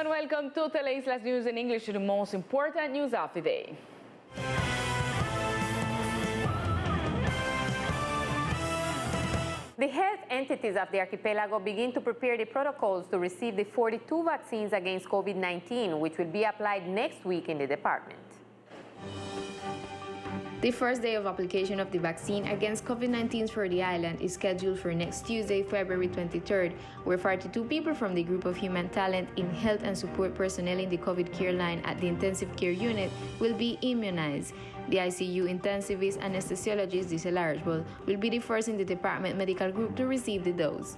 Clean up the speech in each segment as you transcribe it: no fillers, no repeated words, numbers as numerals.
and welcome to Teleislas News in English, to the most important news of the day. The health entities of the archipelago begin to prepare the protocols to receive the 42 vaccines against COVID-19, which will be applied next week in the department. The first day of application of the vaccine against COVID-19 for the island is scheduled for next Tuesday, February 23rd, where 42 people from the group of human talent in health and support personnel in the COVID care line at the intensive care unit will be immunized. The ICU intensivist anesthesiologist Gisela Archibald will be the first in the department medical group to receive the dose.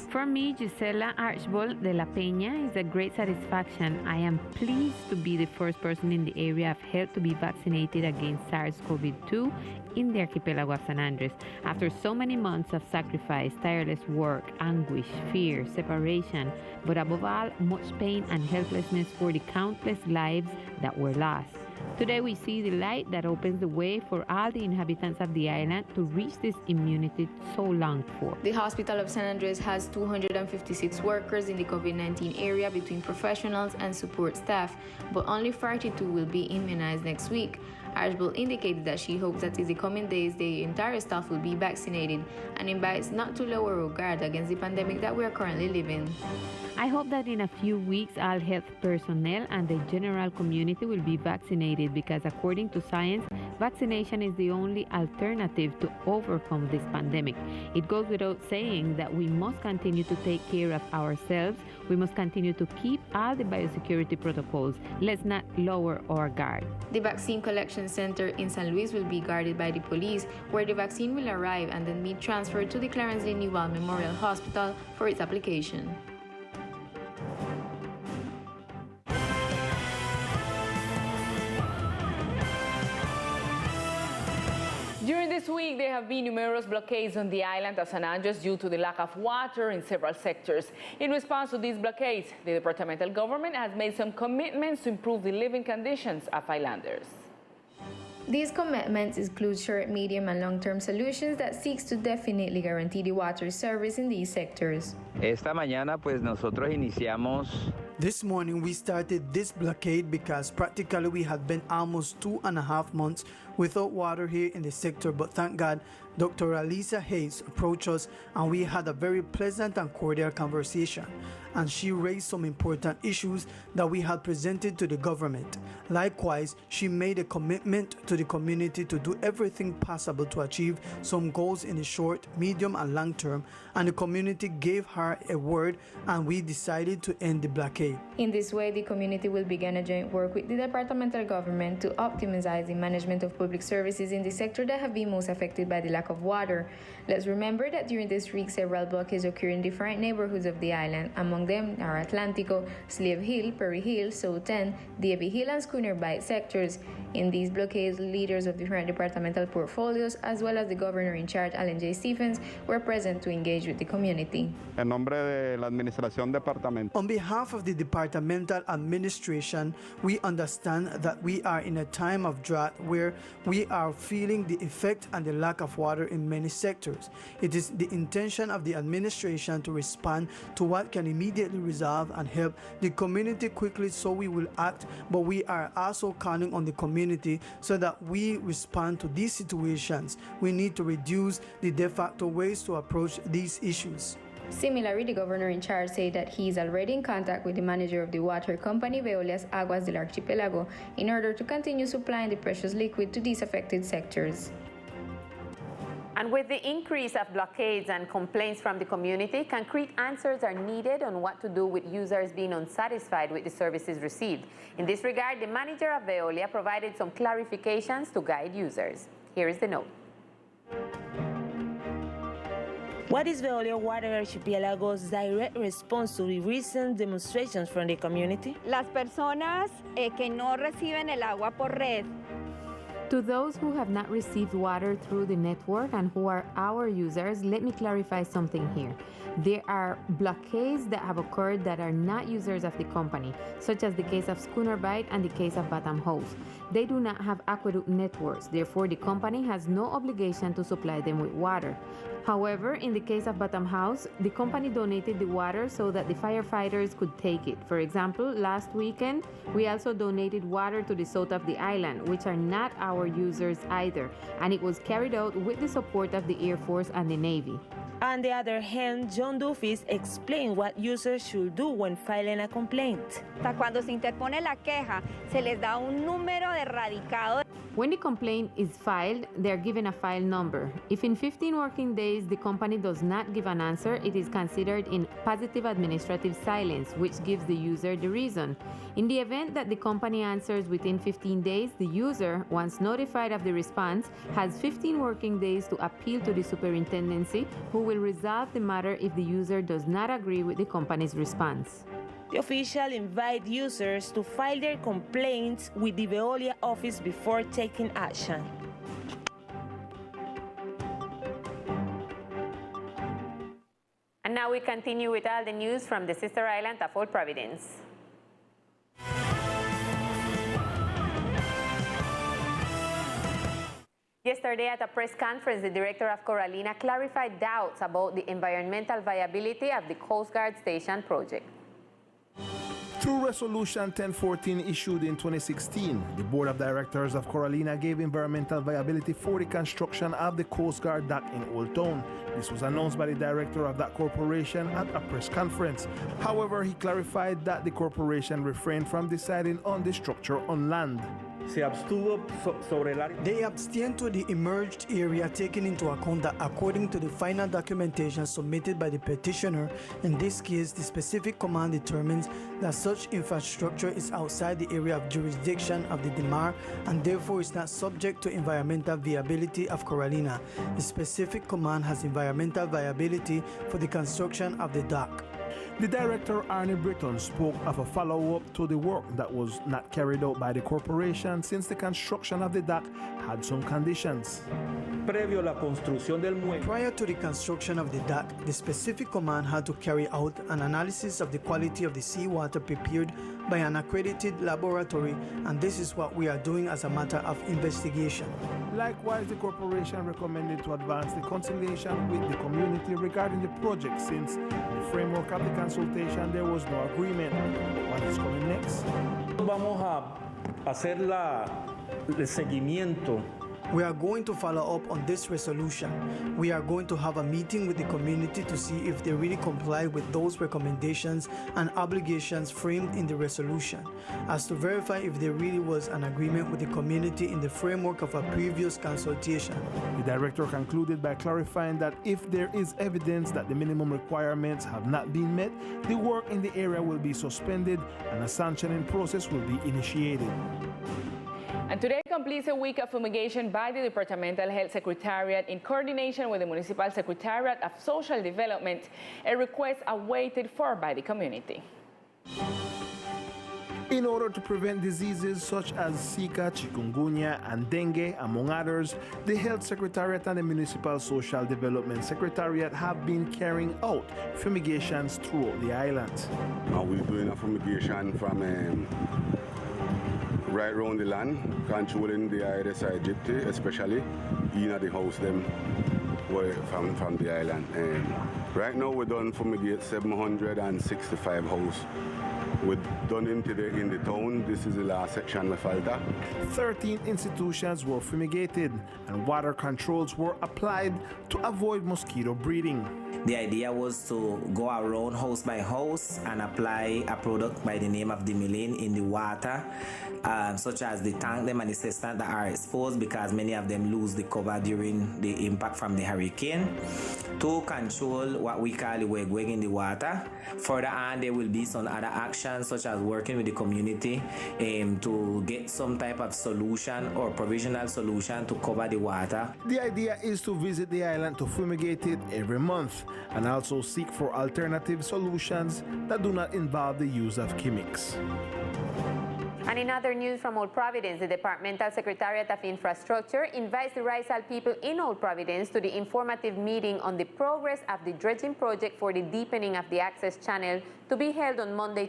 For me, Gisela Archibald de la Peña is a great satisfaction. I am pleased to be the first person in the area of health to be vaccinated against SARS-CoV-2 in the archipelago of San Andres. After so many months of sacrifice, tireless work, anguish, fear, separation, but above all, much pain and helplessness for the countless lives that were lost. Today we see the light that opens the way for all the inhabitants of the island to reach this immunity so longed for. The Hospital of San Andres has 256 workers in the COVID-19 area between professionals and support staff, but only 42 will be immunized next week. Archibald indicated that she hopes that in the coming days the entire staff will be vaccinated and invites not to lower our guard against the pandemic that we are currently living. I hope that in a few weeks all health personnel and the general community will be vaccinated, because according to science, vaccination is the only alternative to overcome this pandemic. It goes without saying that we must continue to take care of ourselves. We must continue to keep all the biosecurity protocols. Let's not lower our guard. The vaccine collection center in San Luis will be guarded by the police, where the vaccine will arrive and then be transferred to the Clarence Lee Newell Memorial Hospital for its application. During this week, there have been numerous blockades on the island of San Andres due to the lack of water in several sectors. In response to these blockades, the departmental government has made some commitments to improve the living conditions of islanders. These commitments include short, medium, and long-term solutions that seeks to definitely guarantee the water service in these sectors. Esta mañana, pues nosotros iniciamos. This morning we started this blockade because practically we had been almost 2.5 months without water here in the sector, but thank God Dr. Alisa Hayes approached us and we had a very pleasant and cordial conversation, and she raised some important issues that we had presented to the government. Likewise, she made a commitment to the community to do everything possible to achieve some goals in the short, medium, and long term, and the community gave her a word and we decided to end the blockade. In this way, the community will begin a joint work with the departmental government to optimize the management of public services in the sector that have been most affected by the lack of water. Let's remember that during this week, several blockades occurred in different neighborhoods of the island. Among them are Atlántico, Slave Hill, Perry Hill, South End, Davie Hill, and Schooner Bight sectors. In these blockades, leaders of different departmental portfolios, as well as the governor in charge, Allen J. Stephens, were present to engage with the community. En nombre de la administración departamental. On behalf of the departmental administration, we understand that we are in a time of drought where we are feeling the effect and the lack of water in many sectors. It is the intention of the administration to respond to what can immediately resolve and help the community quickly, so we will act, but we are also calling on the community so that we respond to these situations. We need to reduce the de facto ways to approach these issues. Similarly, the governor in charge said that he is already in contact with the manager of the water company, Veolia's Aguas del Archipelago, in order to continue supplying the precious liquid to these affected sectors. And with the increase of blockades and complaints from the community, concrete answers are needed on what to do with users being unsatisfied with the services received. In this regard, the manager of Veolia provided some clarifications to guide users. Here is the note. What is Veolia Water Archipelago's direct response to the recent demonstrations from the community? Las personas que no reciben el agua por red. To those who have not received water through the network and who are our users, let me clarify something here. There are blockades that have occurred that are not users of the company, such as the case of Schooner Bight and the case of Batam House. They do not have aqueduct networks, therefore the company has no obligation to supply them with water. However, in the case of Bottom House, the company donated the water so that the firefighters could take it. For example, last weekend, we also donated water to the south of the island, which are not our users either, and it was carried out with the support of the Air Force and the Navy. On the other hand, John Dufis explained what users should do when filing a complaint. Cuando se interpone la queja, se les da un número de radicado. When the complaint is filed, they are given a file number. If in 15 working days the company does not give an answer, it is considered in positive administrative silence, which gives the user the reason. In the event that the company answers within 15 days, the user, once notified of the response, has 15 working days to appeal to the superintendency, who will resolve the matter if the user does not agree with the company's response. The official invite users to file their complaints with the Veolia office before taking action. And now we continue with all the news from the sister island of Old Providence. Yesterday at a press conference, the director of Coralina clarified doubts about the environmental viability of the Coast Guard Station project. Through Resolution 1014 issued in 2016, the Board of Directors of Coralina gave environmental viability for the construction of the Coast Guard dock in Old Town. This was announced by the director of that corporation at a press conference. However, he clarified that the corporation refrained from deciding on the structure on land. They abstain to the emerged area, taking into account that according to the final documentation submitted by the petitioner, in this case the specific command determines that such infrastructure is outside the area of jurisdiction of the DEMAR and therefore is not subject to environmental viability of Coralina. The specific command has environmental viability for the construction of the dock. The director, Arnie Britton, spoke of a follow-up to the work that was not carried out by the corporation since the construction of the dock had some conditions. Prior to the construction of the dock, the specific command had to carry out an analysis of the quality of the seawater prepared by an accredited laboratory, and this is what we are doing as a matter of investigation. Likewise, the corporation recommended to advance the conciliation with the community regarding the project since in the framework of the consultation there was no agreement. What is coming next? Vamos a hacer el seguimiento. We are going to follow up on this resolution. We are going to have a meeting with the community to see if they really comply with those recommendations and obligations framed in the resolution, as to verify if there really was an agreement with the community in the framework of a previous consultation. The director concluded by clarifying that if there is evidence that the minimum requirements have not been met, the work in the area will be suspended and a sanctioning process will be initiated. And today completes a week of fumigation by the Departmental Health Secretariat in coordination with the Municipal Secretariat of Social Development, a request awaited for by the community. In order to prevent diseases such as Zika, chikungunya, and dengue, among others, the Health Secretariat and the Municipal Social Development Secretariat have been carrying out fumigations throughout the island. We're doing a fumigation from right around the land, controlling the Aedes aegypti, especially in the house them from the island. Right now we're done fumigate 765 houses. We're done in the town. This is the last section of Falta. 13 institutions were fumigated and water controls were applied to avoid mosquito breeding. The idea was to go around house by house and apply a product by the name of Dimilin in the water, such as the tank them and the cistern that are exposed because many of them lose the cover during the impact from the hurricane, to control what we call the wegweg in the water. Further on, there will be some other actions such as working with the community to get some type of solution or provisional solution to cover the water. The idea is to visit the island to fumigate it every month and also seek for alternative solutions that do not involve the use of chemics. And in other news from Old Providence, the Departmental Secretariat of Infrastructure invites the Rizal people in Old Providence to the informative meeting on the progress of the dredging project for the deepening of the access channel to be held on Monday,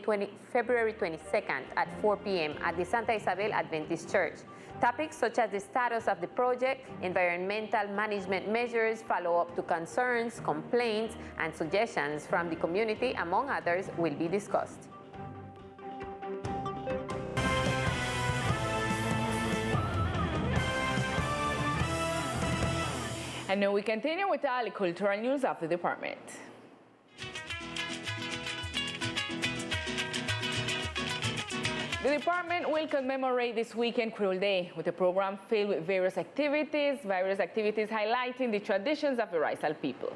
February 22nd at 4 p.m. at the Santa Isabel Adventist Church. Topics such as the status of the project, environmental management measures, follow-up to concerns, complaints, and suggestions from the community, among others, will be discussed. And now we continue with all the cultural news of the department. The department will commemorate this weekend Creole Day with a program filled with various activities highlighting the traditions of the Rizal people.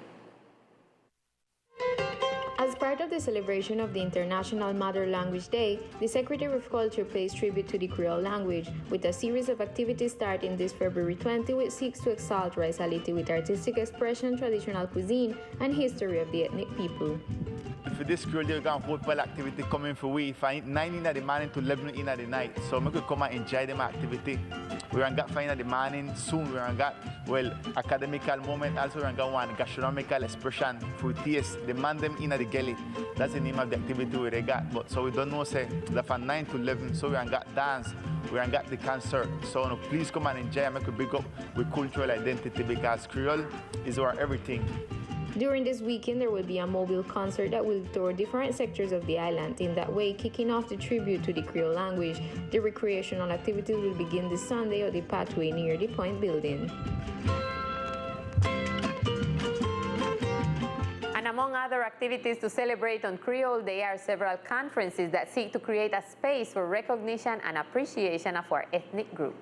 As part of the celebration of the International Mother Language Day, the Secretary of Culture pays tribute to the Creole language with a series of activities starting this February 20, which seeks to exalt Rizality with artistic expression, traditional cuisine, and history of the ethnic people. For this Creole Day, we got multiple activity coming for we from 9 in the morning to 11 in the night. So we could come and enjoy them activity. We're going to find the morning soon. We're going to well academical moment. Also we're going to one gastronomical expression for taste. Demand them in the galley. That's the name of the activity we got. But so we don't know say that from 9 to 11. So we're going to dance. We're going to the concert. So no, please come and enjoy and make a big up with cultural identity because Creole is our everything. During this weekend, there will be a mobile concert that will tour different sectors of the island. In that way, kicking off the tribute to the Creole language. The recreational activities will begin this Sunday at the pathway near the Point Building. And among other activities to celebrate on Creole, there are several conferences that seek to create a space for recognition and appreciation of our ethnic group.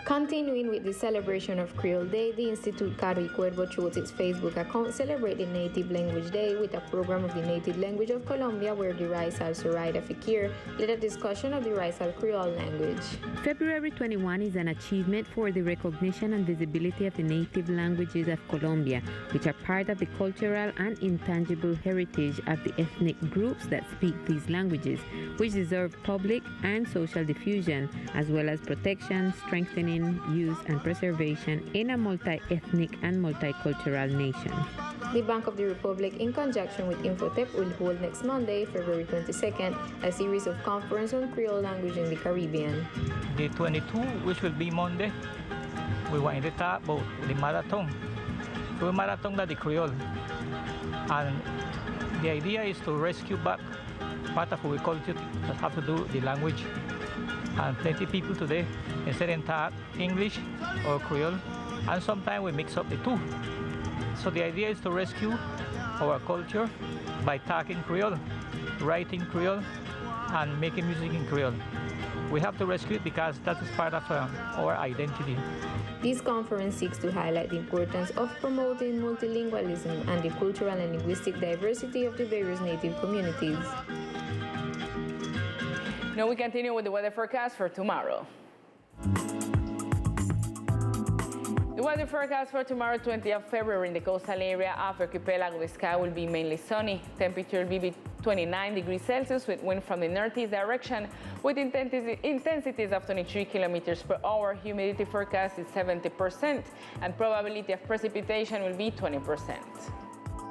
Continuing with the celebration of Creole Day, the Institute Caro y Cuervo through its Facebook account celebrated Native Language Day with a program of the native language of Colombia where the Rizal Zoraida Fikir led a discussion of the Rizal Creole language. February 21 is an achievement for the recognition and visibility of the native languages of Colombia, which are part of the cultural and intangible heritage of the ethnic groups that speak these languages, which deserve public and social diffusion, as well as protection, strengthening, use and preservation in a multi-ethnic and multicultural nation. The Bank of the Republic, in conjunction with Infotep, will hold next Monday, February 22nd, a series of conferences on Creole language in the Caribbean. The 22, which will be Monday, we want to talk about the marathon. So the marathon of the Creole. And the idea is to rescue back part of our culture that have to do with the language. And plenty of people today, instead of talk English or Creole, and sometimes we mix up the two. So the idea is to rescue our culture by talking Creole, writing Creole, and making music in Creole. We have to rescue it because that is part of our identity. This conference seeks to highlight the importance of promoting multilingualism and the cultural and linguistic diversity of the various native communities. Now we continue with the weather forecast for tomorrow. The weather forecast for tomorrow, 20th of February, in the coastal area of Archipelago, the sky will be mainly sunny. Temperature will be 29 degrees Celsius with wind from the northeast direction with intensities of 23 kilometers per hour. Humidity forecast is 70% and probability of precipitation will be 20%.